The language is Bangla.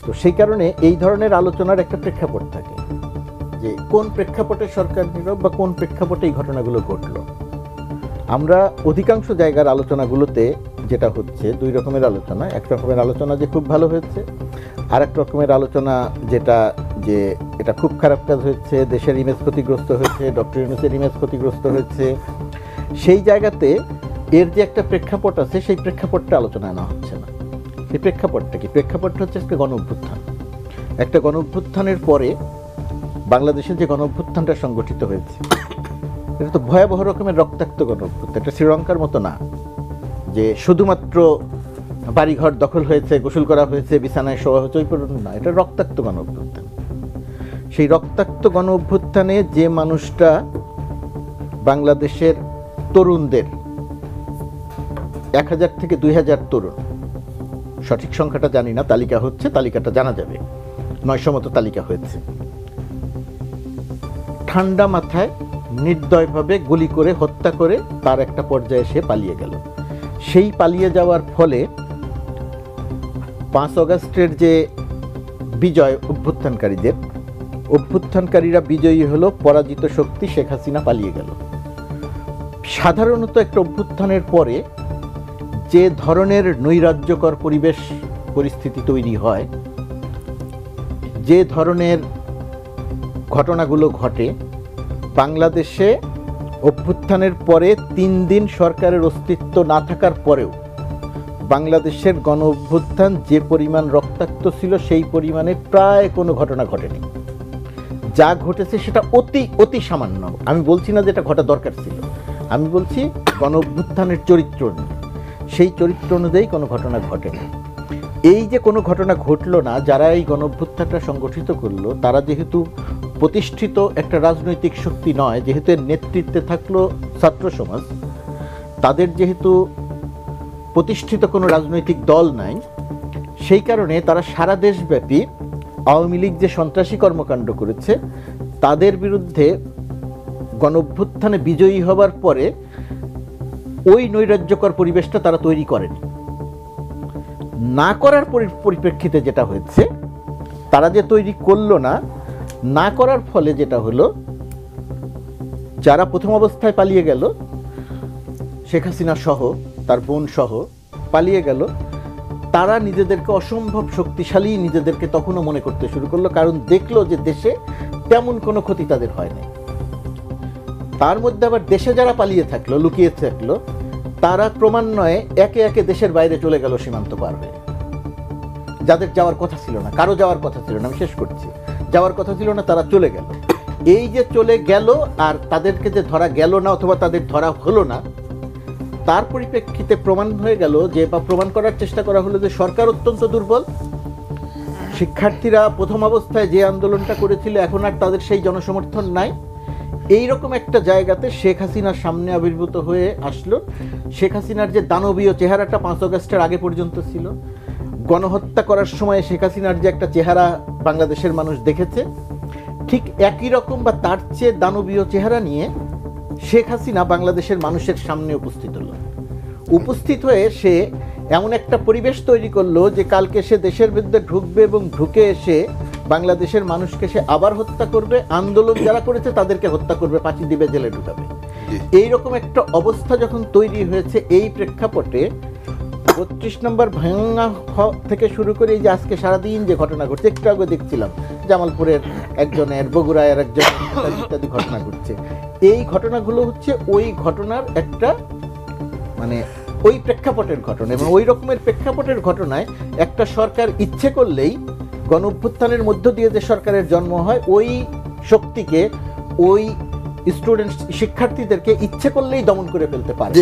তো সেই কারণে এই ধরনের আলোচনার একটা প্রেক্ষাপট থাকে যে কোন প্রেক্ষাপটে সরকার নিল বা কোন প্রেক্ষাপটে এই ঘটনাগুলো ঘটলো। আমরা অধিকাংশ জায়গার আলোচনাগুলোতে যেটা হচ্ছে দুই রকমের আলোচনা, এক রকমের আলোচনা যে খুব ভালো হয়েছে, আর এক রকমের আলোচনা যেটা যে এটা খুব খারাপ কাজ হয়েছে, দেশের ইমেজ ক্ষতিগ্রস্ত হয়েছে, ডক্টর ইউনূসের ইমেজ ক্ষতিগ্রস্ত হয়েছে। সেই জায়গাতে এর যে একটা প্রেক্ষাপট আছে সেই প্রেক্ষাপটটা আলোচনা আনা হচ্ছে না। সেই প্রেক্ষাপটটা কি? প্রেক্ষাপটটা হচ্ছে একটা গণ অভ্যুত্থান। একটা গণ অভ্যুত্থানের পরে বাংলাদেশে যে গণ অভ্যুত্থানটা সংগঠিত হয়েছে এটা তো ভয়াবহ রকমের রক্তাক্ত গণ অভ্যুত্থান। এটা শ্রীলঙ্কার মতো না যে শুধুমাত্র বাড়িঘর দখল হয়েছে, গোসল করা হয়েছে, বিছানায় শোয়া হয়েছে, ওই পর্যন্ত না। এটা রক্তাক্ত গণ অভ্যুত্থান। সেই রক্তাক্ত গণ অভ্যুত্থানে যে মানুষটা বাংলাদেশের তরুণদের 1000 থেকে 2000 তরুণ, সঠিক সংখ্যাটা জানি না, তালিকা হচ্ছে, তালিকাটা জানা যাবে, 900 মতো তালিকা হয়েছে, ঠান্ডা মাথায় নির্দয়ভাবে গুলি করে হত্যা করে তার একটা পর্যায়ে সে পালিয়ে গেল। সেই পালিয়ে যাওয়ার ফলে 5 আগস্টের যে বিজয় অভ্যুত্থানকারীরা বিজয়ী হলো, পরাজিত শক্তি শেখ হাসিনা পালিয়ে গেল। সাধারণত একটা অভ্যুত্থানের পরে যে ধরনের নৈরাজ্যকর পরিস্থিতি তৈরি হয়, যে ধরনের ঘটনাগুলো ঘটে, বাংলাদেশে অভ্যুত্থানের পরে 3 দিন সরকারের অস্তিত্ব না থাকার পরেও বাংলাদেশের গণ অভ্যুত্থান যে পরিমাণ রক্তাক্ত ছিল সেই পরিমাণে প্রায় কোনো ঘটনা ঘটেনি। যা ঘটেছে সেটা অতি অতি সামান্য। আমি বলছি না যেটা ঘটা দরকার ছিল, আমি বলছি গণ অভ্যুত্থানের চরিত্র নিয়ে। সেই চরিত্র অনুযায়ী কোনো ঘটনা ঘটেনি। এই যে কোনো ঘটনা ঘটলো না, যারা এই গণ অভ্যুত্থানটা সংগঠিত করলো তারা যেহেতু প্রতিষ্ঠিত একটা রাজনৈতিক শক্তি নয়, যেহেতু এর নেতৃত্বে থাকলো ছাত্র সমাজ, তাদের যেহেতু প্রতিষ্ঠিত কোনো রাজনৈতিক দল নাই, সেই কারণে তারা সারা দেশব্যাপী আওয়ামী লীগ যে সন্ত্রাসী কর্মকাণ্ড করেছে তাদের বিরুদ্ধে গণ অভ্যুত্থানে বিজয়ী হবার পরে ওই নৈরাজ্যকর পরিবেশটা তারা তৈরি করেনি। না করার পরিপ্রেক্ষিতে যেটা হয়েছে, তারা যে তৈরি করলো না করার ফলে যেটা হলো, যারা প্রথম অবস্থায় পালিয়ে গেল, শেখ হাসিনা সহ তার বোন সহ পালিয়ে গেল, তারা নিজেদেরকে অসম্ভব শক্তিশালী নিজেদেরকে তখনও মনে করতে শুরু করলো, কারণ দেখলো যে দেশে তেমন কোনো ক্ষতি তাদের হয় না। তার মধ্যে আবার দেশে যারা পালিয়ে থাকলো, লুকিয়ে থাকলো, তারা ক্রমান্বয়ে একে একে দেশের বাইরে চলে গেল সীমান্ত পার হয়ে। যাদের যাওয়ার কথা ছিল না, কারো যাওয়ার কথা ছিল না, আমি শেষ করছি, যাওয়ার কথা ছিল না, তারা চলে গেল। এই যে চলে গেল আর তাদেরকে যে ধরা গেল না অথবা তাদের ধরা হলো না, তার পরিপ্রেক্ষিতে প্রমাণ হয়ে গেল যে, বা প্রমাণ করার চেষ্টা করা হলো যে সরকার অত্যন্ত দুর্বল। শিক্ষার্থীরা প্রথম অবস্থায় যে আন্দোলনটা করেছিল এখন আর তাদের সেই জনসমর্থন নাই। এইরকম একটা জায়গাতে শেখ হাসিনার সামনে আবির্ভূত হয়ে আসলো। শেখ হাসিনার যে দানবীয় চেহারাটা 5 আগস্টের আগে পর্যন্ত ছিল, গণহত্যা করার সময় শেখ হাসিনার যে একটা চেহারা বাংলাদেশের মানুষ দেখেছে, ঠিক একই রকম বা তার চেয়ে দানবীয় চেহারা নিয়ে শেখ হাসিনা বাংলাদেশের মানুষের সামনে উপস্থিত হয়ে সে এমন একটা পরিবেশ তৈরি করলো যে কালকে সে দেশের বিরুদ্ধে ঢুকবে এবং ঢুকে এসে বাংলাদেশের মানুষকে সে আবার হত্যা করবে, আন্দোলন যারা করেছে তাদেরকে হত্যা করবে, ফাঁসি দিবে, জেলে ঢুকাবে। এইরকম একটা অবস্থা যখন তৈরি হয়েছে, এই প্রেক্ষাপটে 32 নম্বর ভাঙা থেকে শুরু করে এই যে আজকে সারাদিন যে ঘটনা ঘটছে, একটু আগে দেখছিলাম জামালপুরের একজনের, বগুড়ার একজন, ইত্যাদি ঘটনা ঘটছে। এই ঘটনাগুলো হচ্ছে ওই ঘটনার একটা মানে ওই প্রেক্ষাপটের ঘটনা, এবং ওই রকমের প্রেক্ষাপটের ঘটনায় একটা সরকার ইচ্ছে করলেই গণ অভ্যুত্থানের মধ্য দিয়ে যে সরকারের জন্ম হয়, ওই শক্তিকে, ওই শিক্ষার্থীদেরকে ইচ্ছে করলেই দমন করে ফেলতে পারে।